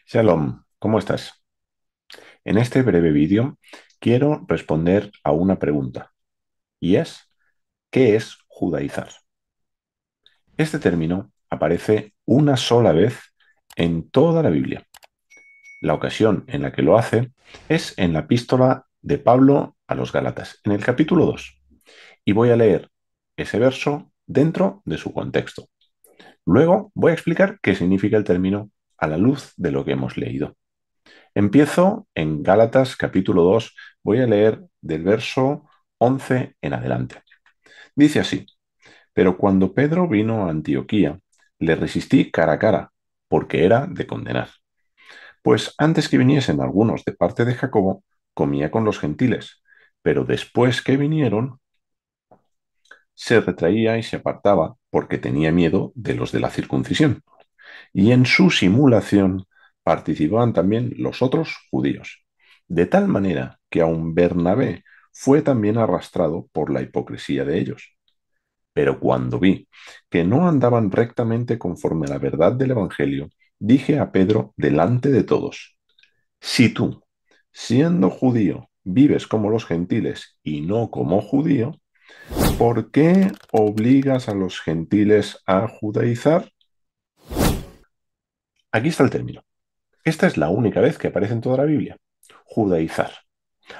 Shalom, ¿cómo estás? En este breve vídeo quiero responder a una pregunta y es, ¿qué es judaizar? Este término aparece una sola vez en toda la Biblia. La ocasión en la que lo hace es en la epístola de Pablo a los Gálatas, en el capítulo 2, y voy a leer ese verso dentro de su contexto. Luego voy a explicar qué significa el término a la luz de lo que hemos leído. Empiezo en Gálatas capítulo 2, voy a leer del verso 11 en adelante. Dice así, pero cuando Pedro vino a Antioquía, le resistí cara a cara, porque era de condenar. Pues antes que viniesen algunos de parte de Jacobo, comía con los gentiles, pero después que vinieron, se retraía y se apartaba, porque tenía miedo de los de la circuncisión. Y en su simulación participaban también los otros judíos, de tal manera que aun Bernabé fue también arrastrado por la hipocresía de ellos. Pero cuando vi que no andaban rectamente conforme a la verdad del Evangelio, dije a Pedro delante de todos, si tú, siendo judío, vives como los gentiles y no como judío, ¿por qué obligas a los gentiles a judaizar? Aquí está el término. Esta es la única vez que aparece en toda la Biblia. Judaizar.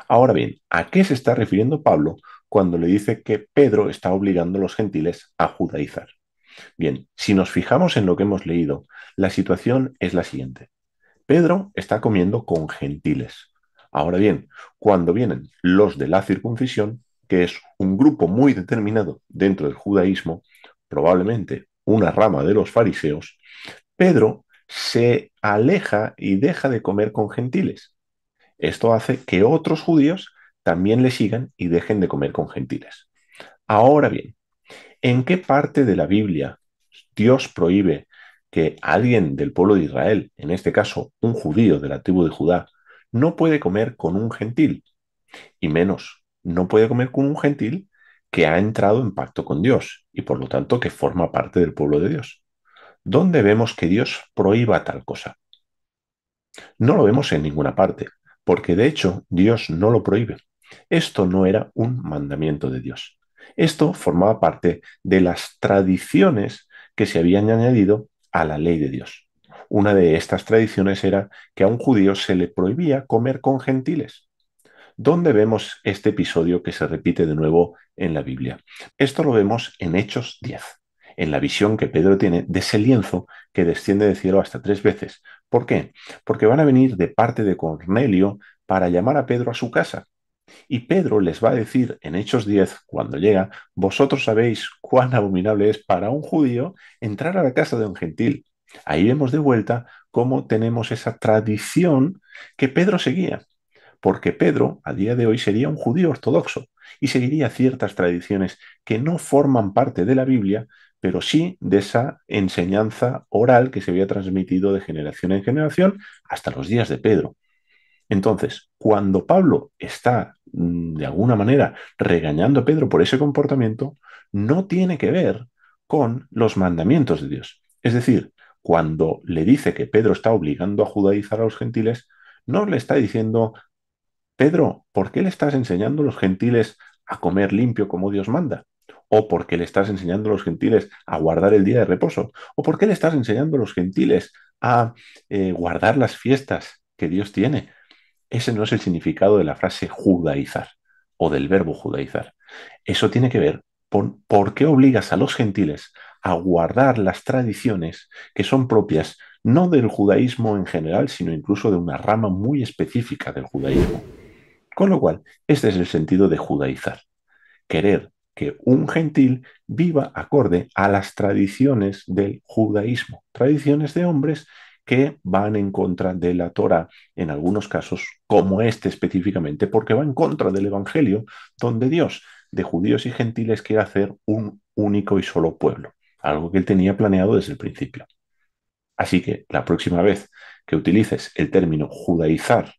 Ahora bien, ¿a qué se está refiriendo Pablo cuando le dice que Pedro está obligando a los gentiles a judaizar? Bien, si nos fijamos en lo que hemos leído, la situación es la siguiente. Pedro está comiendo con gentiles. Ahora bien, cuando vienen los de la circuncisión, que es un grupo muy determinado dentro del judaísmo, probablemente una rama de los fariseos, Pedro se aleja y deja de comer con gentiles. Esto hace que otros judíos también le sigan y dejen de comer con gentiles. Ahora bien, ¿en qué parte de la Biblia Dios prohíbe que alguien del pueblo de Israel, en este caso un judío de la tribu de Judá, no puede comer con un gentil? Y menos, no puede comer con un gentil que ha entrado en pacto con Dios y por lo tanto que forma parte del pueblo de Dios. ¿Dónde vemos que Dios prohíba tal cosa? No lo vemos en ninguna parte, porque de hecho Dios no lo prohíbe. Esto no era un mandamiento de Dios. Esto formaba parte de las tradiciones que se habían añadido a la ley de Dios. Una de estas tradiciones era que a un judío se le prohibía comer con gentiles. ¿Dónde vemos este episodio que se repite de nuevo en la Biblia? Esto lo vemos en Hechos 10, en la visión que Pedro tiene de ese lienzo que desciende del cielo hasta 3 veces. ¿Por qué? Porque van a venir de parte de Cornelio para llamar a Pedro a su casa. Y Pedro les va a decir en Hechos 10, cuando llega, vosotros sabéis cuán abominable es para un judío entrar a la casa de un gentil. Ahí vemos de vuelta cómo tenemos esa tradición que Pedro seguía, porque Pedro a día de hoy sería un judío ortodoxo y seguiría ciertas tradiciones que no forman parte de la Biblia, pero sí de esa enseñanza oral que se había transmitido de generación en generación hasta los días de Pedro. Entonces, cuando Pablo está de alguna manera regañando a Pedro por ese comportamiento, no tiene que ver con los mandamientos de Dios. Es decir, cuando le dice que Pedro está obligando a judaizar a los gentiles, no le está diciendo Pedro, ¿por qué le estás enseñando a los gentiles a comer limpio como Dios manda? ¿O por qué le estás enseñando a los gentiles a guardar el día de reposo? ¿O por qué le estás enseñando a los gentiles a guardar las fiestas que Dios tiene? Ese no es el significado de la frase judaizar o del verbo judaizar. Eso tiene que ver con por qué obligas a los gentiles a guardar las tradiciones que son propias no del judaísmo en general, sino incluso de una rama muy específica del judaísmo. Con lo cual, este es el sentido de judaizar, querer que un gentil viva acorde a las tradiciones del judaísmo, tradiciones de hombres que van en contra de la Torá, en algunos casos, como este específicamente, porque va en contra del Evangelio, donde Dios de judíos y gentiles quiere hacer un único y solo pueblo, algo que él tenía planeado desde el principio. Así que la próxima vez que utilices el término judaizar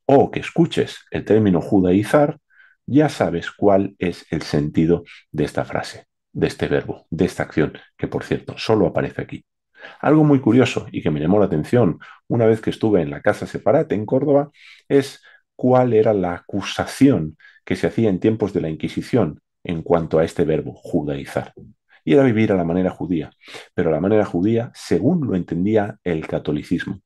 o que escuches el término judaizar, ya sabes cuál es el sentido de esta frase, de este verbo, de esta acción, que por cierto solo aparece aquí. Algo muy curioso y que me llamó la atención una vez que estuve en la Casa Separate en Córdoba es cuál era la acusación que se hacía en tiempos de la Inquisición en cuanto a este verbo, judaizar. Y era vivir a la manera judía, pero a la manera judía según lo entendía el catolicismo.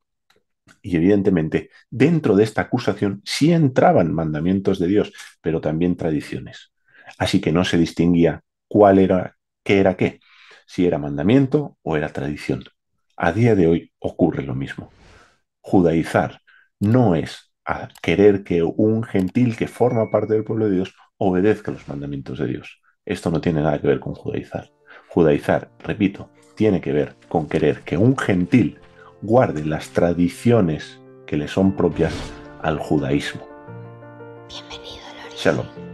Y evidentemente, dentro de esta acusación sí entraban mandamientos de Dios, pero también tradiciones. Así que no se distinguía cuál era qué, si era mandamiento o era tradición. A día de hoy ocurre lo mismo. Judaizar no es a querer que un gentil que forma parte del pueblo de Dios obedezca los mandamientos de Dios. Esto no tiene nada que ver con judaizar. Judaizar, repito, tiene que ver con querer que un gentil guarde las tradiciones que le son propias al judaísmo. Bienvenido al origen. Shalom.